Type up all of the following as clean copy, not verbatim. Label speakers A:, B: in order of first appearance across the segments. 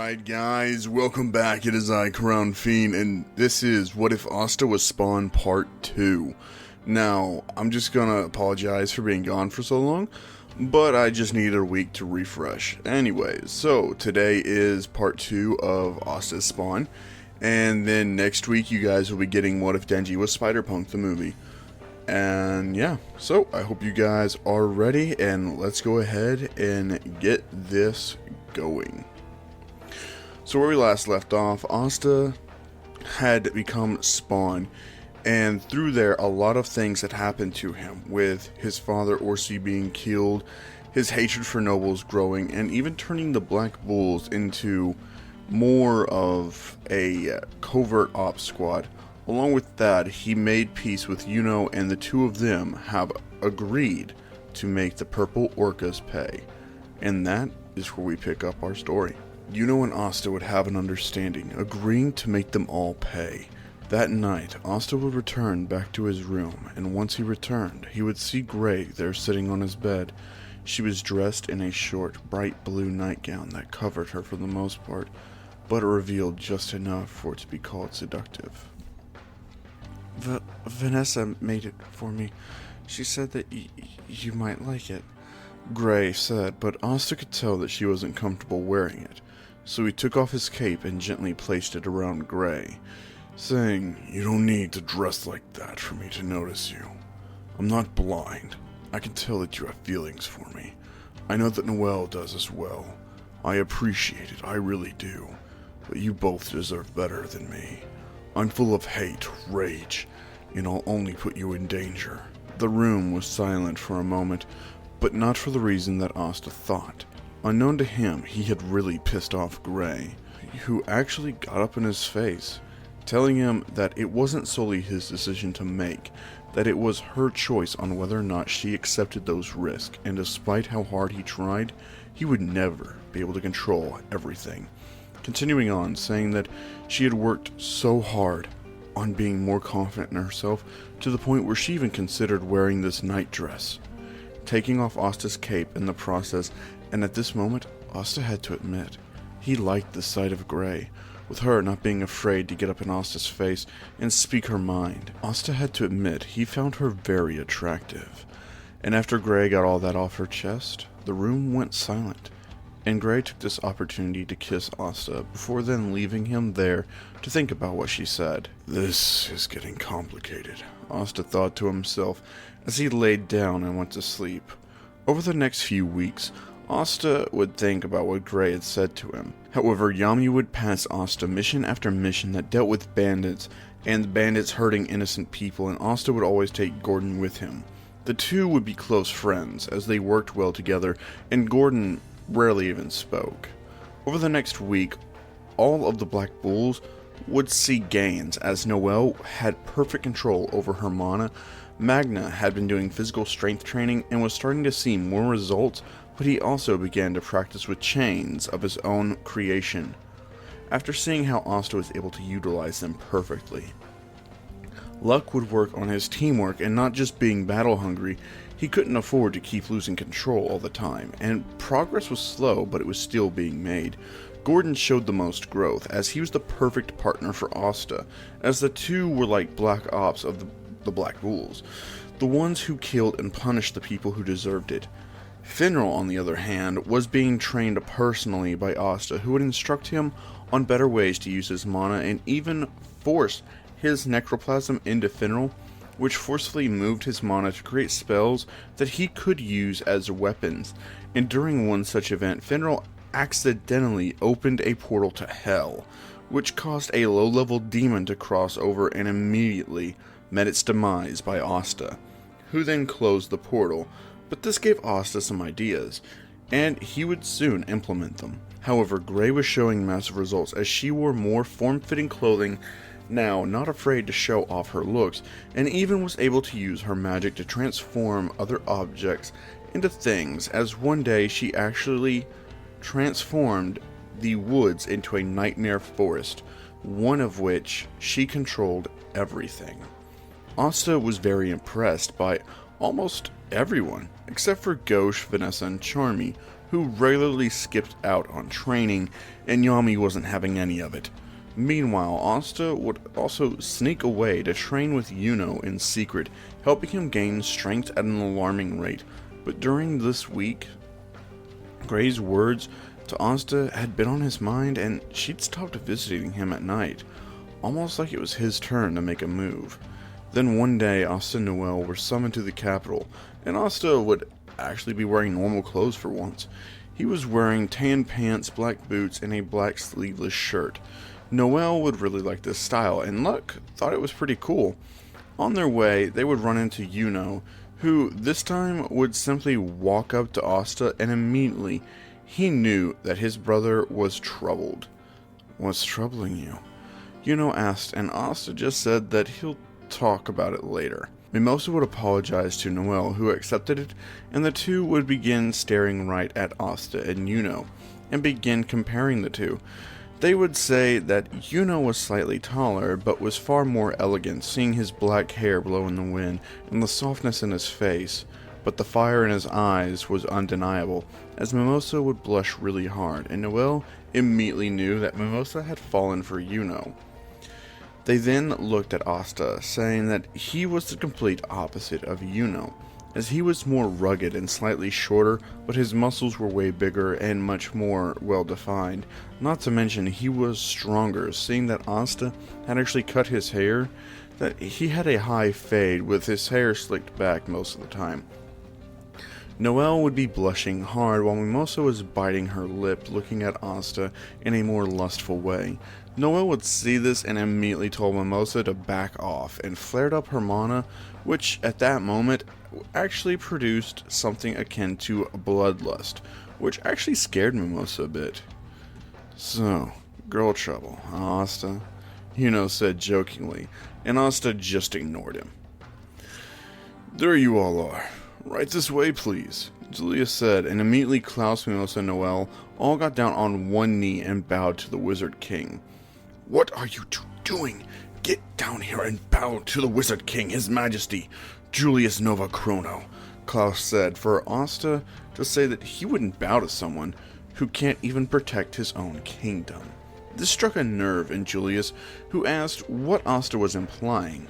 A: Alright guys, welcome back. It is I, Crown Fiend, and this is What If Asta Was Spawn Part 2. Now, I'm just gonna apologize for being gone for so long, but I just needed a week to refresh. Anyways, so today is Part 2 of Asta's Spawn, and then next week you guys will be getting What If Denji Was Spider-Punk the movie. And yeah, so I hope you guys are ready, and let's go ahead and get this going. So where we last left off, Asta had become Spawn, and through there a lot of things had happened to him, with his father Orsi being killed, his hatred for nobles growing, and even turning the Black Bulls into more of a covert ops squad. Along with that, he made peace with Yuno, and the two of them have agreed to make the Purple Orcas pay. And that is where we pick up our story. Yuno and Asta would have an understanding, agreeing to make them all pay. That night, Asta would return back to his room, and once he returned, he would see Gray there sitting on his bed. She was dressed in a short, bright blue nightgown that covered her for the most part, but revealed just enough for it to be called seductive. Vanessa made it for me. She said that you might like it, Gray said, but Asta could tell that she wasn't comfortable wearing it, so he took off his cape and gently placed it around Gray, saying, "You don't need to dress like that for me to notice you. I'm not blind. I can tell that you have feelings for me. I know that Noelle does as well. I appreciate it, I really do, but you both deserve better than me. I'm full of hate, rage, and I'll only put you in danger." The room was silent for a moment, but not for the reason that Asta thought. Unknown to him, he had really pissed off Gray, who actually got up in his face, telling him that it wasn't solely his decision to make, that it was her choice on whether or not she accepted those risks, and despite how hard he tried, he would never be able to control everything. Continuing on, saying that she had worked so hard on being more confident in herself, to the point where she even considered wearing this night dress, taking off Asta's cape in the process, and at this moment, Asta had to admit, he liked the sight of Gray, with her not being afraid to get up in Asta's face and speak her mind. Asta had to admit he found her very attractive, and after Gray got all that off her chest, the room went silent, and Gray took this opportunity to kiss Asta before then leaving him there to think about what she said. "This is getting complicated," Asta thought to himself as he laid down and went to sleep. Over the next few weeks, Asta would think about what Gray had said to him. However, Yami would pass Asta mission after mission that dealt with bandits, and bandits hurting innocent people, and Asta would always take Gordon with him. The two would be close friends, as they worked well together, and Gordon rarely even spoke. Over the next week, all of the Black Bulls would see gains, as Noelle had perfect control over her mana, Magna had been doing physical strength training and was starting to see more results, but he also began to practice with chains of his own creation, after seeing how Asta was able to utilize them perfectly. Luck would work on his teamwork, and not just being battle hungry, he couldn't afford to keep losing control all the time, and progress was slow, but it was still being made. Gordon showed the most growth, as he was the perfect partner for Asta, as the two were like Black Ops of the Black Bulls, the ones who killed and punished the people who deserved it. Finral, on the other hand, was being trained personally by Asta, who would instruct him on better ways to use his mana, and even force his necroplasm into Finral, which forcefully moved his mana to create spells that he could use as weapons. And during one such event, Finral accidentally opened a portal to Hell, which caused a low-level demon to cross over and immediately met its demise by Asta, who then closed the portal. But this gave Asta some ideas, and he would soon implement them. However, Gray was showing massive results, as she wore more form-fitting clothing now, not afraid to show off her looks, and even was able to use her magic to transform other objects into things, as one day she actually transformed the woods into a nightmare forest, one of which she controlled everything. Asta was very impressed by almost everyone, except for Gauche, Vanessa, and Charmy, who regularly skipped out on training, and Yami wasn't having any of it. Meanwhile, Asta would also sneak away to train with Yuno in secret, helping him gain strength at an alarming rate. But during this week, Gray's words to Asta had been on his mind, and she'd stopped visiting him at night, almost like it was his turn to make a move. Then one day, Asta and Noelle were summoned to the capital, and Asta would actually be wearing normal clothes for once. He was wearing tan pants, black boots, and a black sleeveless shirt. Noelle would really like this style, and Luck thought it was pretty cool. On their way, they would run into Yuno, who this time would simply walk up to Asta, and immediately he knew that his brother was troubled. "What's troubling you?" Yuno asked, and Asta just said that he'll talk about it later. Mimosa would apologize to Noelle, who accepted it, and the two would begin staring right at Asta and Yuno, and begin comparing the two. They would say that Yuno was slightly taller, but was far more elegant, seeing his black hair blow in the wind, and the softness in his face, but the fire in his eyes was undeniable, as Mimosa would blush really hard, and Noelle immediately knew that Mimosa had fallen for Yuno. They then looked at Asta, saying that he was the complete opposite of Yuno, as he was more rugged and slightly shorter, but his muscles were way bigger and much more well-defined. Not to mention, he was stronger, seeing that Asta had actually cut his hair, that he had a high fade with his hair slicked back most of the time. Noelle would be blushing hard while Mimosa was biting her lip, looking at Asta in a more lustful way. Noelle would see this and immediately told Mimosa to back off, and flared up her mana, which at that moment actually produced something akin to bloodlust, which actually scared Mimosa a bit. "So, girl trouble, huh, Asta?" Yuno said jokingly, and Asta just ignored him. "There you all are. Right this way, please," Julius said, and immediately Klaus, Mimosa, and Noelle all got down on one knee and bowed to the Wizard King. "What are you two doing? Get down here and bow to the Wizard King, His Majesty, Julius Nova Chrono," Klaus said, for Asta to say that he wouldn't bow to someone who can't even protect his own kingdom. This struck a nerve in Julius, who asked what Asta was implying.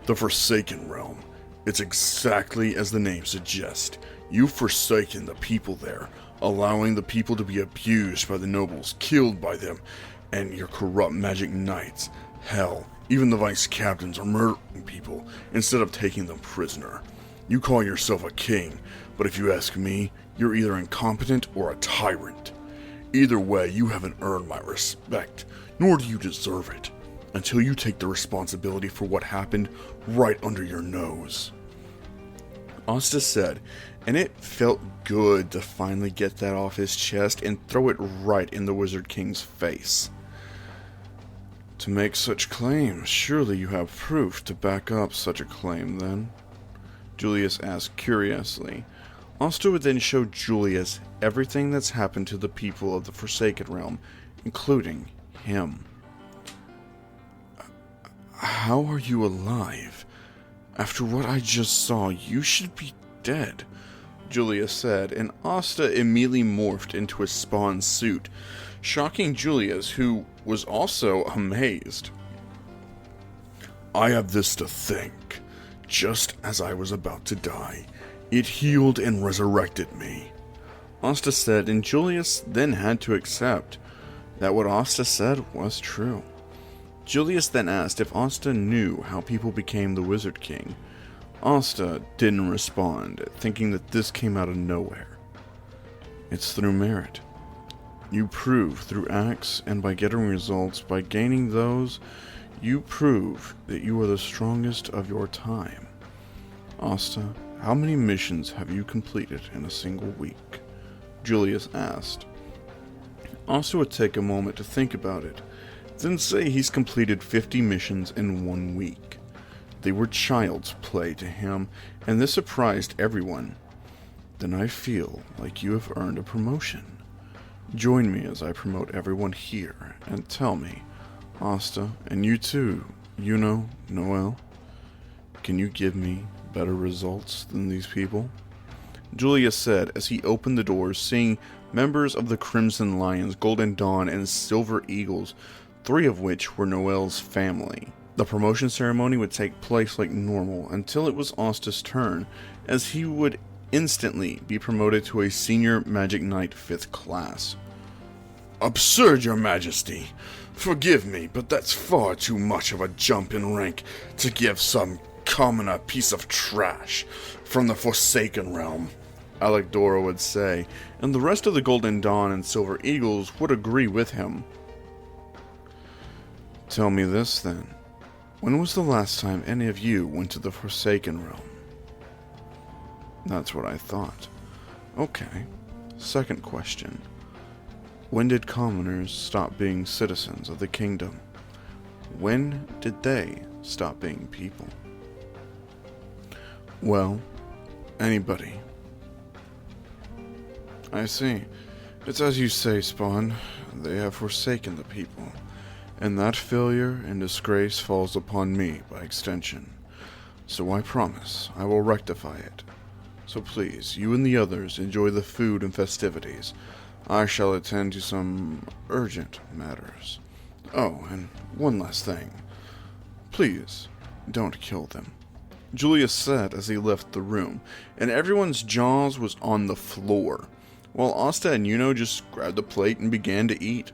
A: "The Forsaken Realm. It's exactly as the name suggests. You've forsaken the people there, allowing the people to be abused by the nobles, killed by them, and your corrupt magic knights. Hell, even the vice captains are murdering people instead of taking them prisoner. You call yourself a king, but if you ask me, you're either incompetent or a tyrant. Either way, you haven't earned my respect, nor do you deserve it, until you take the responsibility for what happened right under your nose." Asta said, and it felt good to finally get that off his chest and throw it right in the Wizard King's face. "To make such claims, surely you have proof to back up such a claim, then?" Julius asked curiously. Asta would then show Julius everything that's happened to the people of the Forsaken Realm, including him. "How are you alive? After what I just saw, you should be dead," Julius said, and Asta immediately morphed into a spawn suit, shocking Julius, who was also amazed. "I have this to thank. Just as I was about to die, it healed and resurrected me," Asta said, and Julius then had to accept that what Asta said was true. Julius then asked if Asta knew how people became the Wizard King. Asta didn't respond, thinking that this came out of nowhere. "It's through merit. You prove through acts and by getting results, by gaining those, you prove that you are the strongest of your time. Asta, how many missions have you completed in a single week?" Julius asked. Asta would take a moment to think about it, then say he's completed 50 missions in 1 week. They were child's play to him, and this surprised everyone. "Then I feel like you have earned a promotion. Join me as I promote everyone here, and tell me, Asta, and you too, Yuno, Noelle, can you give me better results than these people?" Julius said as he opened the doors, seeing members of the Crimson Lions, Golden Dawn, and Silver Eagles, 3 of which were Noelle's family. The promotion ceremony would take place like normal until it was Asta's turn, as he would instantly be promoted to a Senior Magic Knight 5th class.
B: Absurd, your majesty. Forgive me, but that's far too much of a jump in rank to give some commoner piece of trash from the Forsaken Realm,
A: Alec-Dora would say, and the rest of the Golden Dawn and Silver Eagles would agree with him. Tell me this then. When was the last time any of you went to the Forsaken Realm? That's what I thought. Okay. Second question. When did commoners stop being citizens of the kingdom? When did they stop being people? Well, anybody. I see. It's as you say, Spawn. They have forsaken the people. And that failure and disgrace falls upon me by extension. So I promise I will rectify it. So please, you and the others enjoy the food and festivities. I shall attend to some urgent matters. Oh, and one last thing. Please, don't kill them, Julius said as he left the room, and everyone's jaws was on the floor, while Asta and Yuno just grabbed the plate and began to eat.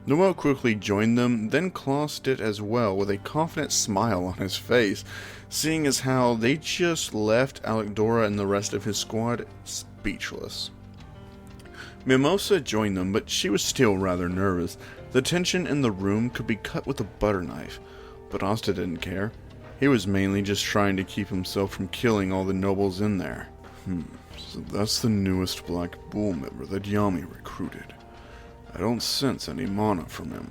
A: Noelle quickly joined them, then Klaus did as well with a confident smile on his face, seeing as how they just left Alec-Dora and the rest of his squad speechless. Mimosa joined them, but she was still rather nervous. The tension in the room could be cut with a butter knife, but Asta didn't care. He was mainly just trying to keep himself from killing all the nobles in there. So that's the newest Black Bull member that Yami recruited. I don't sense any mana from him,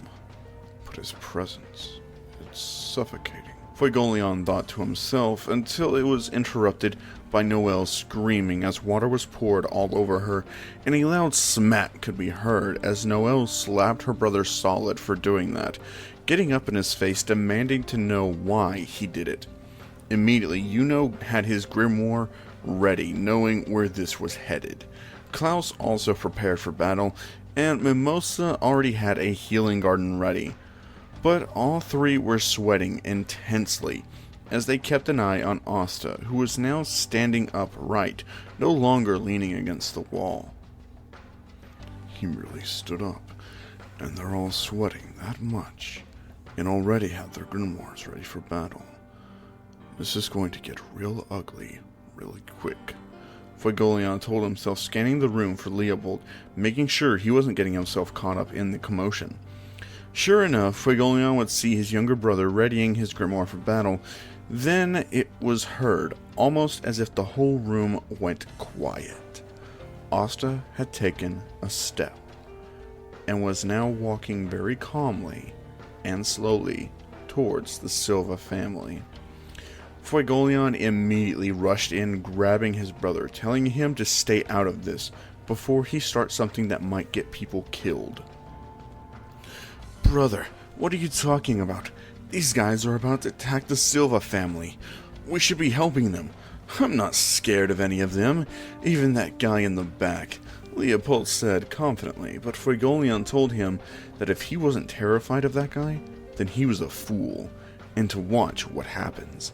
A: but his presence, it's suffocating. Fuegoleon thought to himself until it was interrupted by Noelle screaming as water was poured all over her, and a loud smack could be heard as Noelle slapped her brother solid for doing that, getting up in his face demanding to know why he did it. Immediately, Yuno had his grimoire ready, knowing where this was headed. Klaus also prepared for battle, and Mimosa already had a healing garden ready. But all 3 were sweating intensely as they kept an eye on Asta, who was now standing upright, no longer leaning against the wall. He really stood up, and they're all sweating that much, and already have their grimoires ready for battle. This is going to get real ugly really quick. Fuegoleon told himself, scanning the room for Leopold, making sure he wasn't getting himself caught up in the commotion. Sure enough, Fuegoleon would see his younger brother readying his grimoire for battle. Then it was heard, almost as if the whole room went quiet. Asta had taken a step, and was now walking very calmly and slowly towards the Silva family. Fuegoleon immediately rushed in, grabbing his brother, telling him to stay out of this before he starts something that might get people killed. Brother, what are you talking about? These guys are about to attack the Silva family. We should be helping them. I'm not scared of any of them, even that guy in the back, Leopold said confidently, but Fuegoleon told him that if he wasn't terrified of that guy, then he was a fool, and to watch what happens.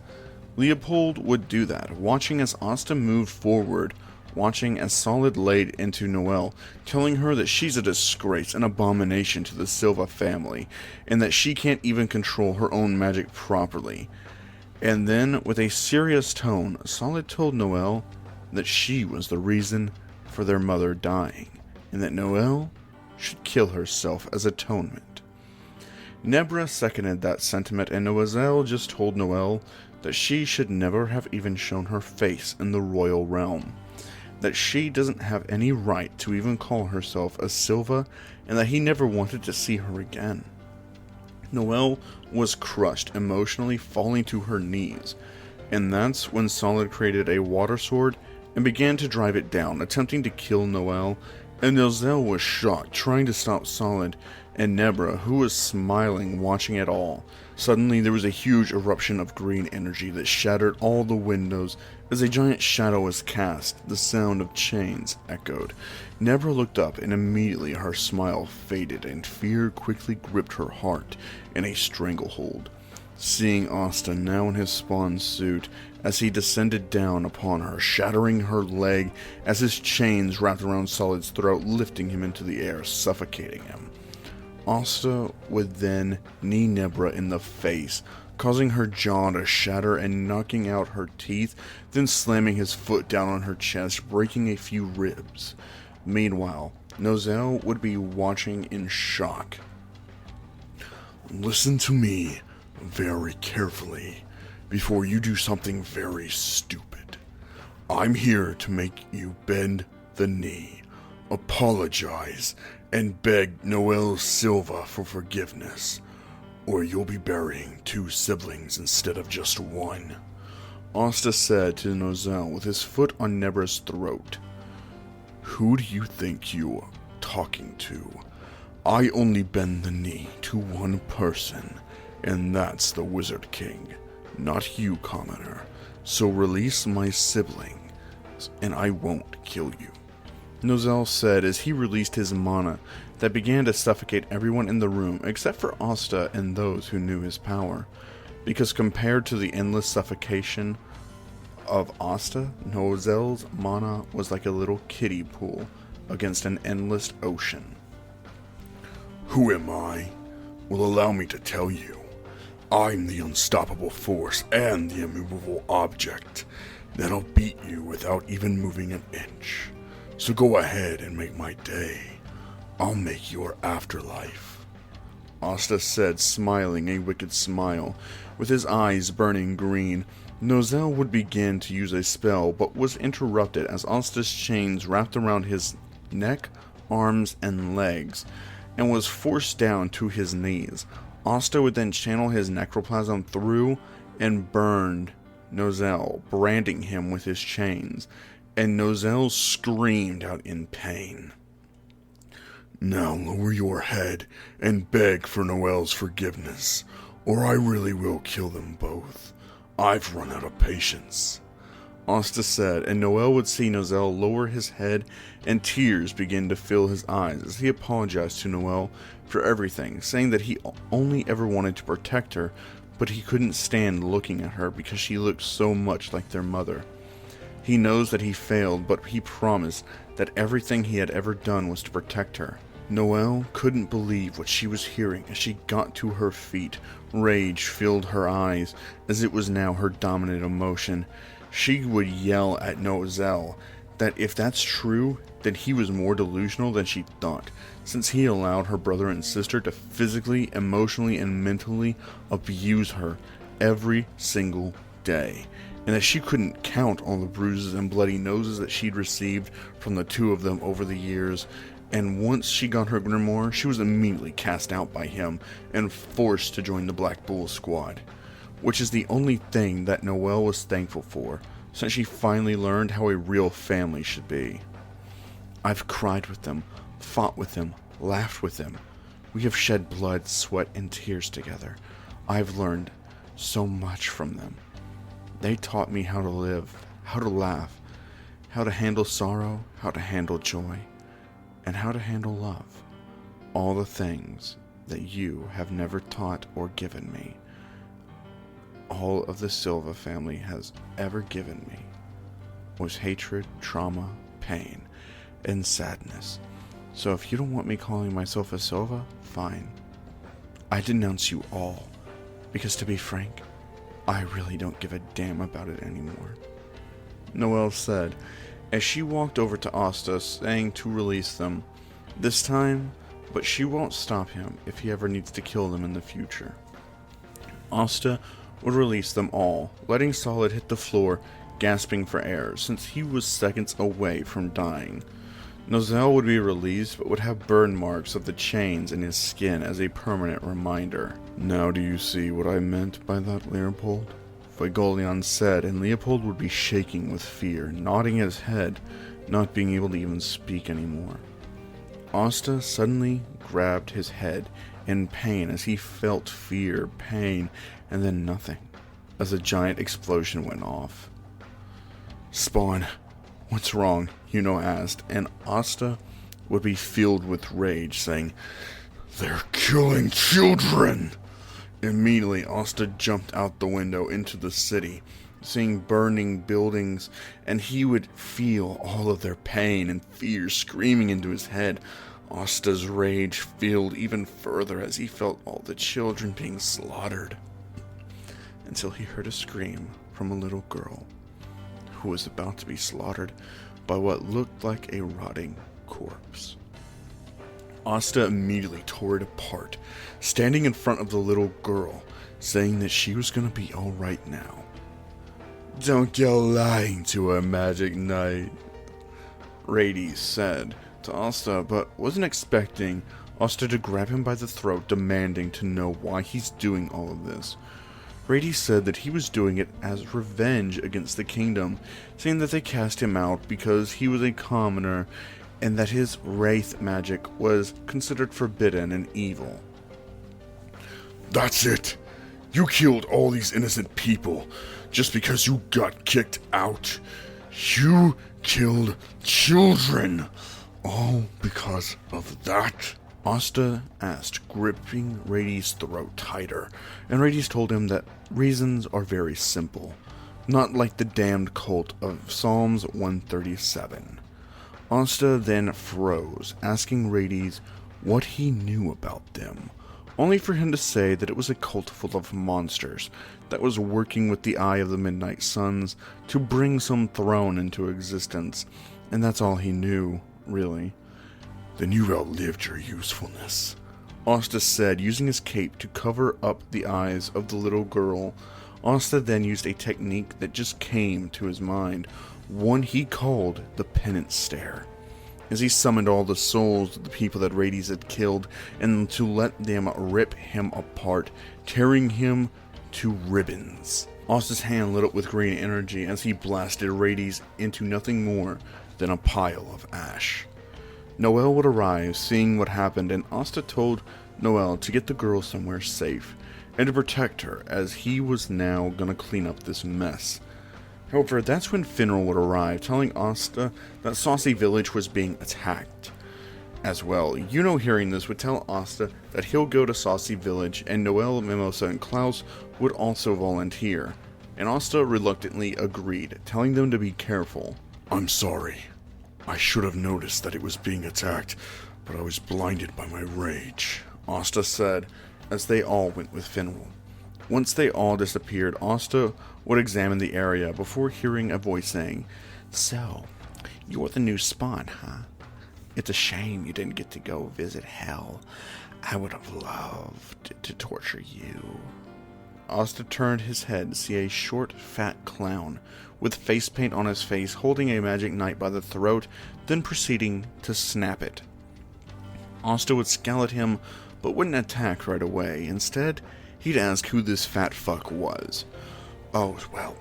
A: Leopold would do that, watching as Asta moved forward, watching as Solid laid into Noelle, telling her that she's a disgrace, an abomination to the Silva family, and that she can't even control her own magic properly. And then, with a serious tone, Solid told Noelle that she was the reason for their mother dying, and that Noelle should kill herself as atonement. Nebra seconded that sentiment, and Noelle just told Noelle that she should never have even shown her face in the royal realm, that she doesn't have any right to even call herself a Silva, and that he never wanted to see her again. Noelle was crushed, emotionally falling to her knees, and that's when Solid created a water sword and began to drive it down, attempting to kill Noelle, and Noelle was shocked, trying to stop Solid, and Nebra, who was smiling, watching it all. Suddenly there was a huge eruption of green energy that shattered all the windows As a giant shadow was cast, the sound of chains echoed. Nebra looked up, and immediately her smile faded, and fear quickly gripped her heart in a stranglehold. Seeing Asta now in his spawn suit, as he descended down upon her, shattering her leg as his chains wrapped around Solid's throat, lifting him into the air, suffocating him. Asta would then knee Nebra in the face, causing her jaw to shatter and knocking out her teeth, then slamming his foot down on her chest, breaking a few ribs. Meanwhile, Noelle would be watching in shock.
B: Listen to me very carefully before you do something very stupid. I'm here to make you bend the knee, apologize, and beg Noelle Silva for forgiveness, or you'll be burying 2 siblings instead of just 1.
A: Asta said to Noelle with his foot on Nebra's throat.
B: Who do you think you're talking to? I only bend the knee to one person, and that's the Wizard King, not you, commoner. So release my sibling, and I won't kill you.
A: Noelle said as he released his mana that began to suffocate everyone in the room except for Asta and those who knew his power. Because compared to the endless suffocation of Asta, Noelle's mana was like a little kiddie pool against an endless ocean.
B: Who am I? Well, allow me to tell you. I'm the unstoppable force and the immovable object that'll beat you without even moving an inch. So go ahead and make my day. I'll make your afterlife.
A: Asta said, smiling a wicked smile, with his eyes burning green. Noelle would begin to use a spell, but was interrupted as Asta's chains wrapped around his neck, arms, and legs, and was forced down to his knees. Asta would then channel his necroplasm through and burned Noelle, branding him with his chains, and Noelle screamed out in pain.
B: Now lower your head and beg for Noelle's forgiveness, or I really will kill them both. I've run out of patience.
A: Asta said, and Noelle would see Noelle lower his head, and tears began to fill his eyes as he apologized to Noelle for everything, saying that he only ever wanted to protect her, but he couldn't stand looking at her because she looked so much like their mother. He knows that he failed, but he promised that everything he had ever done was to protect her. Noelle couldn't believe what she was hearing as she got to her feet. Rage filled her eyes, as it was now her dominant emotion. She would yell at Noelle that if that's true, then he was more delusional than she thought, since he allowed her brother and sister to physically, emotionally, and mentally abuse her every single day, and that she couldn't count all the bruises and bloody noses that she'd received from the 2 of them over the years. And once she got her grimoire, she was immediately cast out by him and forced to join the Black Bull squad, which is the only thing that Noelle was thankful for, since she finally learned how a real family should be. I've cried with them, fought with them, laughed with them. We have shed blood, sweat, and tears together. I've learned so much from them. They taught me how to live, how to laugh, how to handle sorrow, how to handle joy, and how to handle love. All the things that you have never taught or given me. All of the Silva family has ever given me was hatred, trauma, pain, and sadness. So if you don't want me calling myself a Silva, fine. I denounce you all, because to be frank, I really don't give a damn about it anymore. Noelle said, as she walked over to Asta, saying to release them this time, but she won't stop him if he ever needs to kill them in the future. Asta would release them all, letting Solid hit the floor, gasping for air, since he was seconds away from dying. Noelle would be released, but would have burn marks of the chains in his skin as a permanent reminder. Now do you see what I meant by that, Leopold? Figolion said, and Leopold would be shaking with fear, nodding his head, not being able to even speak anymore. Asta suddenly grabbed his head in pain as he felt fear, pain, and then nothing, as a giant explosion went off.
B: Spawn, what's wrong? Yuno asked, and Asta would be filled with rage, saying, "They're killing children!" Immediately, Asta jumped out the window into the city, seeing burning buildings, and he would feel all of their pain and fear screaming into his head. Asta's rage filled even further as he felt all the children being slaughtered, until he heard a scream from a little girl who was about to be slaughtered by what looked like a rotting corpse. Asta immediately tore it apart, standing in front of the little girl, saying that she was going to be alright now. "Don't go lying to her, Magic Knight," Rady said to Asta, but wasn't expecting Asta to grab him by the throat, demanding to know why he's doing all of this. Rady said that he was doing it as revenge against the kingdom, saying that they cast him out because he was a commoner and that his wraith magic was considered forbidden and evil. "That's it! You killed all these innocent people just because you got kicked out. You killed children, all because of that?" Asta asked, gripping Rady's throat tighter, and Rady's told him that reasons are very simple, not like the damned cult of Psalms 137. Asta then froze, asking Rady's what he knew about them, only for him to say that it was a cult full of monsters that was working with the Eye of the Midnight Suns to bring some throne into existence, and that's all he knew, really. "Then you outlived your usefulness," Asta said, using his cape to cover up the eyes of the little girl. Asta then used a technique that just came to his mind, one he called the penance stare, as he summoned all the souls of the people that Rades had killed, and to let them rip him apart, tearing him to ribbons. Asta's hand lit up with green energy as he blasted Rades into nothing more than a pile of ash. Noelle would arrive, seeing what happened, and Asta told Noelle to get the girl somewhere safe, and to protect her, as he was now gonna clean up this mess. However, that's when Finral would arrive, telling Asta that Saussy village was being attacked. As well, Yuno hearing this would tell Asta that he'll go to Saussy village, and Noelle, Mimosa, and Klaus would also volunteer, and Asta reluctantly agreed, telling them to be careful. "I'm sorry. I should have noticed that it was being attacked, but I was blinded by my rage," Asta said, as they all went with Finral. Once they all disappeared, Asta would examine the area before hearing a voice saying, "So, you're the new Spawn, huh? It's a shame you didn't get to go visit hell. I would have loved to torture you." Asta turned his head to see a short, fat clown with face paint on his face holding a magic knight by the throat, then proceeding to snap it. Asta would scowl at him, but wouldn't attack right away. Instead, he'd ask who this fat fuck was. "Oh, well,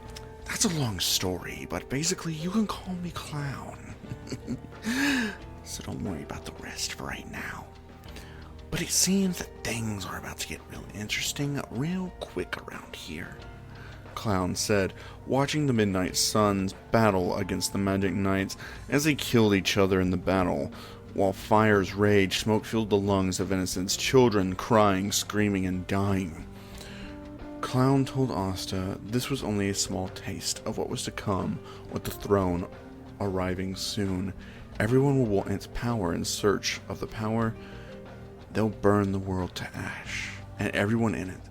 B: that's a long story, but basically you can call me Clown. So don't worry about the rest for right now. But it seems that things are about to get real interesting real quick around here," Clown said, watching the Midnight Suns battle against the Magic Knights as they killed each other in the battle, while fire's rage smoke filled the lungs of innocent children, crying, screaming, and dying. Clown told Asta this was only a small taste of what was to come with the throne arriving soon. Everyone will want its power. In search of the power, they'll burn the world to ash, and everyone in it,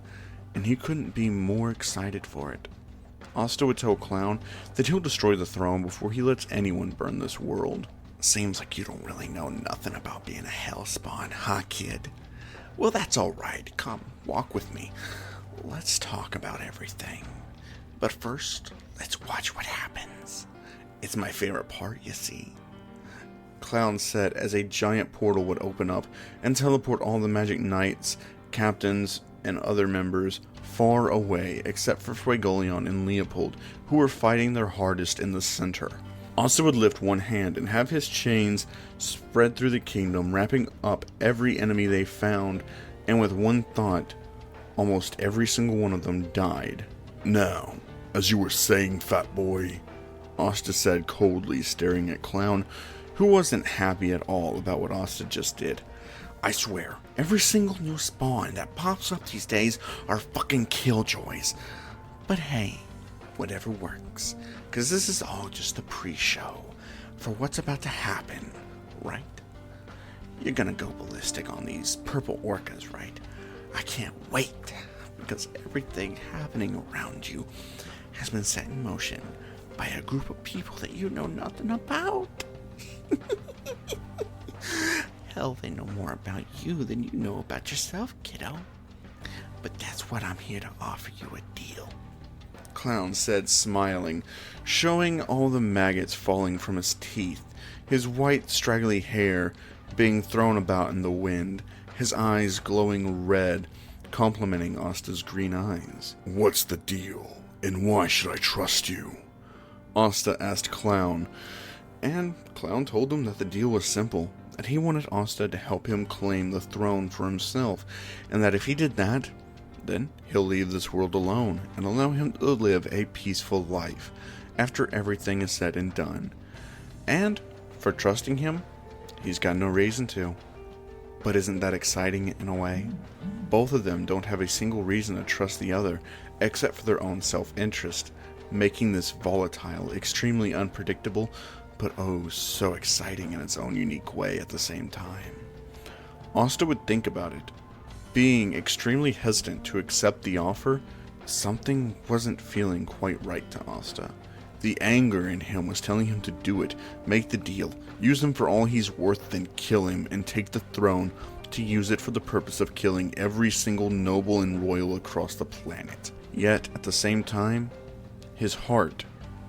B: and he couldn't be more excited for it. Asta would tell Clown that he'll destroy the throne before he lets anyone burn this world. "Seems like you don't really know nothing about being a hellspawn, huh, kid? Well, that's alright. Come, walk with me. Let's talk about everything. But first, let's watch what happens. It's my favorite part, you see," Clown said as a giant portal would open up and teleport all the Magic Knights, captains, and other members far away, except for Fuegoleon and Leopold, who were fighting their hardest in the center. Asta would lift one hand and have his chains spread through the kingdom, wrapping up every enemy they found, and with one thought, almost every single one of them died. "Now, as you were saying, fat boy,
A: Asta said coldly, staring at Clown, who wasn't happy at all about what Asta just did.
B: I swear, every single new spawn that pops up these days are fucking killjoys. But hey, whatever works, because this is all just a pre-show for what's about to happen, right? You're gonna go ballistic on these purple orcas, right? I can't wait, because everything happening around you has been set in motion by a group of people that you know nothing about. Hell, they know more about you than you know about yourself, kiddo. But that's what I'm here to offer you a deal.
A: Clown said, smiling, showing all the maggots falling from his teeth, his white straggly hair being thrown about in the wind, his eyes glowing red, complementing Asta's green eyes.
B: What's the deal, and why should I trust you?
A: Asta asked Clown, and Clown told him that the deal was simple, that he wanted Asta to help him claim the throne for himself, and that if he did that, then he'll leave this world alone and allow him to live a peaceful life after everything is said and done. And for trusting him, he's got no reason to. But isn't that exciting in a way? Both of them don't have a single reason to trust the other, except for their own self-interest, making this volatile, extremely unpredictable, but oh so exciting in its own unique way at the same time. Asta would think about it. Being extremely hesitant to accept the offer, something wasn't feeling quite right to Asta. The anger in him was telling him to do it, make the deal, use him for all he's worth, then kill him and take the throne to use it for the purpose of killing every single noble and royal across the planet. Yet, at the same time, his heart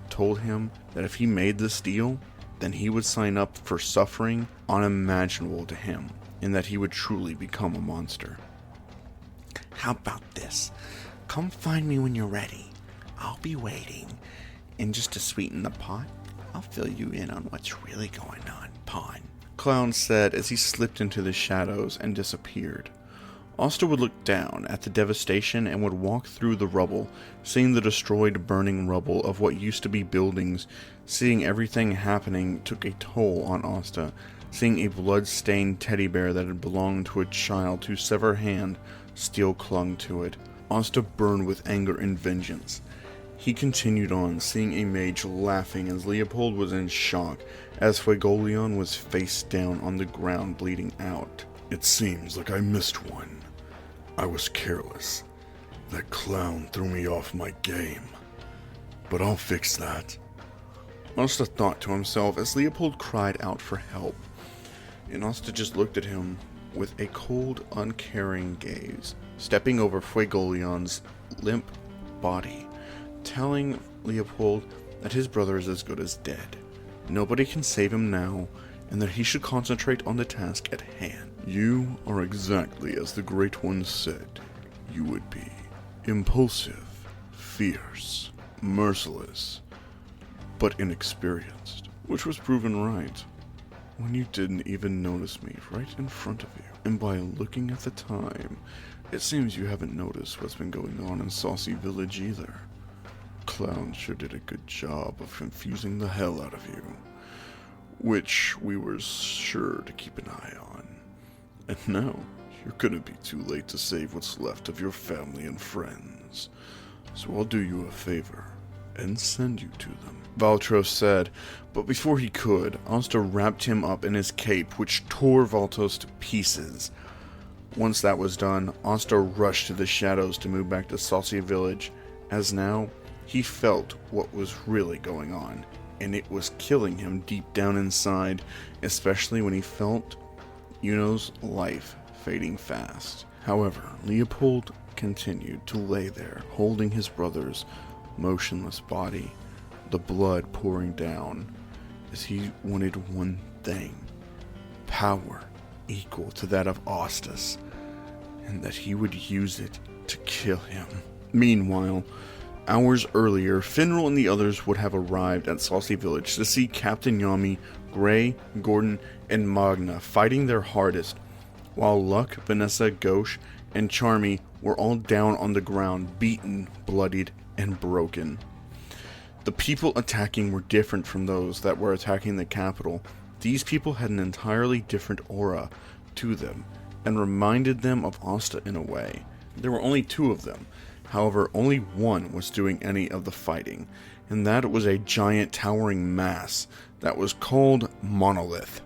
A: told him that if he made this deal, then he would sign up for suffering unimaginable to him, and that he would truly become a monster.
B: How about this? Come find me when you're ready. I'll be waiting. And just to sweeten the pot, I'll fill you in on what's really going on, Pawn.
A: Clown said as he slipped into the shadows and disappeared. Asta would look down at the devastation and would walk through the rubble, seeing the destroyed, burning rubble of what used to be buildings. Seeing everything happening took a toll on Asta. Seeing a blood-stained teddy bear that had belonged to a child whose severed hand still clung to it, Asta burned with anger and vengeance. He continued on, seeing a mage laughing as Leopold was in shock, as Fuegoleon was face down on the ground bleeding out.
B: It seems like I missed one. I was careless. That clown threw me off my game. But I'll fix that.
A: Asta thought to himself as Leopold cried out for help, and Asta just looked at him with a cold, uncaring gaze, stepping over Fuegoleon's limp body, telling Leopold that his brother is as good as dead. Nobody can save him now, and that he should concentrate on the task at hand.
B: You are exactly as the Great One said you would be. Impulsive, fierce, merciless, but inexperienced.
A: Which was proven right, when you didn't even notice me right in front of you. And by looking at the time, it seems you haven't noticed what's been going on in Saussy Village either. Clown sure did a good job of confusing the hell out of you, which we were sure to keep an eye on. And now, you're gonna be too late to save what's left of your family and friends. So I'll do you a favor and send you to them, Valtros said, but before he could, Asta wrapped him up in his cape, which tore Valtos to pieces. Once that was done, Asta rushed to the shadows to move back to Saussy Village, as now he felt what was really going on, and it was killing him deep down inside, especially when he felt Yuno's life fading fast. However, Leopold continued to lay there, holding his brother's motionless body, the blood pouring down, as he wanted one thing: power equal to that of Asta's, and that he would use it to kill him. Meanwhile, hours earlier, Finral and the others would have arrived at Saussy Village to see Captain Yami, Gray, Gordon, and Magna fighting their hardest, while Luck, Vanessa, Gauche, and Charmy were all down on the ground, beaten, bloodied, and broken. The people attacking were different from those that were attacking the capital. These people had an entirely different aura to them, and reminded them of Asta in a way. There were only 2 of them. However, only one was doing any of the fighting, and that was a giant towering mass that was called Monolith.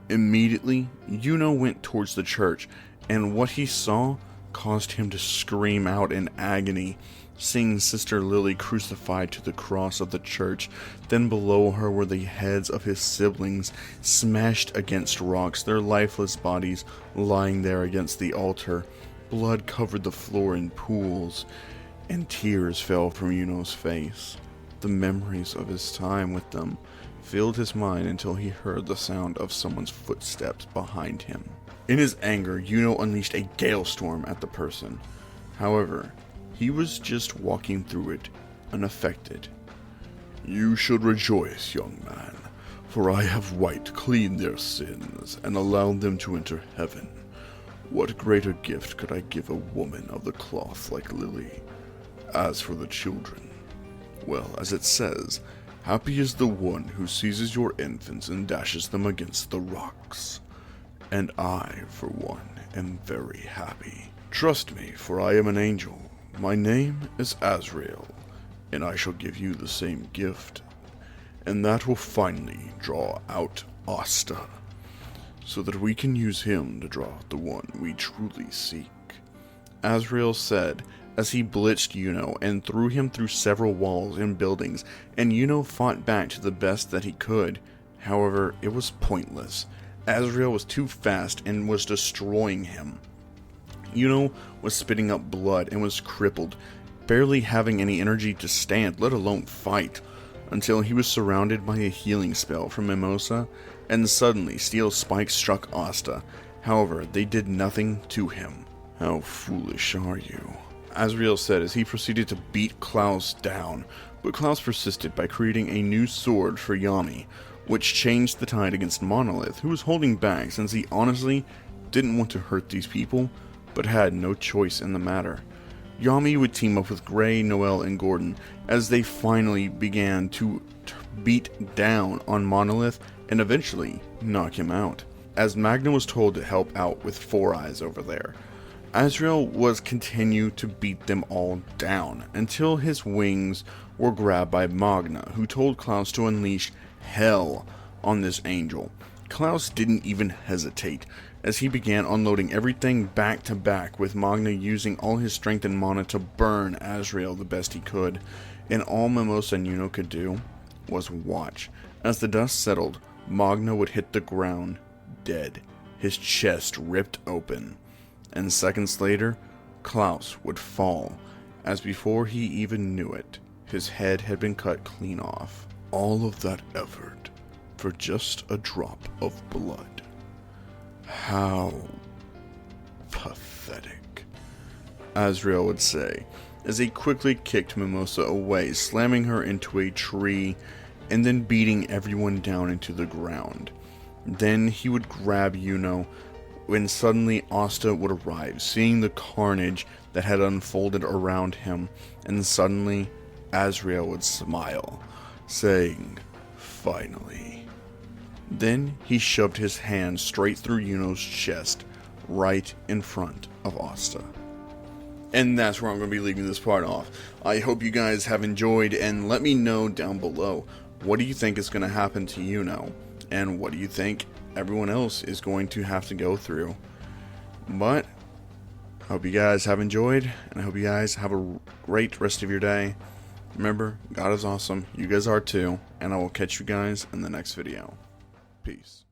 A: Immediately, Yuno went towards the church, and what he saw caused him to scream out in agony, seeing Sister Lily crucified to the cross of the church. Then below her were the heads of his siblings, smashed against rocks, their lifeless bodies lying there against the altar. Blood covered the floor in pools, and tears fell from Yuno's face. The memories of his time with them filled his mind until he heard the sound of someone's footsteps behind him. In his anger, Yuno unleashed a galestorm at the person. However, he was just walking through it, unaffected.
B: You should rejoice, young man, for I have wiped clean their sins and allowed them to enter heaven. What greater gift could I give a woman of the cloth like Lily? As for the children, well, as it says, happy is the one who seizes your infants and dashes them against the rocks. And I, for one, am very happy. Trust me, for I am an angel. My name is Azrael, and I shall give you the same gift, and that will finally draw out Asta, so that we can use him to draw out the one we truly seek.
A: Azrael said, as he blitzed Yuno and threw him through several walls and buildings, and Yuno fought back to the best that he could. However, it was pointless. Azrael was too fast and was destroying him. Yuno was spitting up blood and was crippled, barely having any energy to stand, let alone fight, until he was surrounded by a healing spell from Mimosa, and suddenly steel spikes struck Asta. However, they did nothing to him. How foolish are you? Azrael said as he proceeded to beat Klaus down, but Klaus persisted by creating a new sword for Yami, which changed the tide against Monolith, who was holding back since he honestly didn't want to hurt these people, but had no choice in the matter. Yami would team up with Gray, Noelle, and Gordon as they finally began to beat down on Monolith and eventually knock him out, as Magna was told to help out with Four Eyes over there. Azrael was continue to beat them all down until his wings were grabbed by Magna, who told Klaus to unleash hell on this angel. Klaus didn't even hesitate, as he began unloading everything back to back, with Magna using all his strength and mana to burn Azrael the best he could, and all Mimosa and Yuno could do was watch. As the dust settled, Magna would hit the ground, dead, his chest ripped open, and seconds later, Klaus would fall, as before he even knew it, his head had been cut clean off. All of that effort for just a drop of blood. How pathetic, Azrael would say, as he quickly kicked Mimosa away, slamming her into a tree, and then beating everyone down into the ground. Then he would grab Yuno, when suddenly Asta would arrive, seeing the carnage that had unfolded around him, and suddenly Azrael would smile, saying, "Finally." Then he shoved his hand straight through Yuno's chest, right in front of Asta. And that's where I'm going to be leaving this part off. I hope you guys have enjoyed, and let me know down below, what do you think is going to happen to Yuno? And what do you think everyone else is going to have to go through? But I hope you guys have enjoyed, and I hope you guys have a great rest of your day. Remember, God is awesome. You guys are too. And I will catch you guys in the next video. Peace.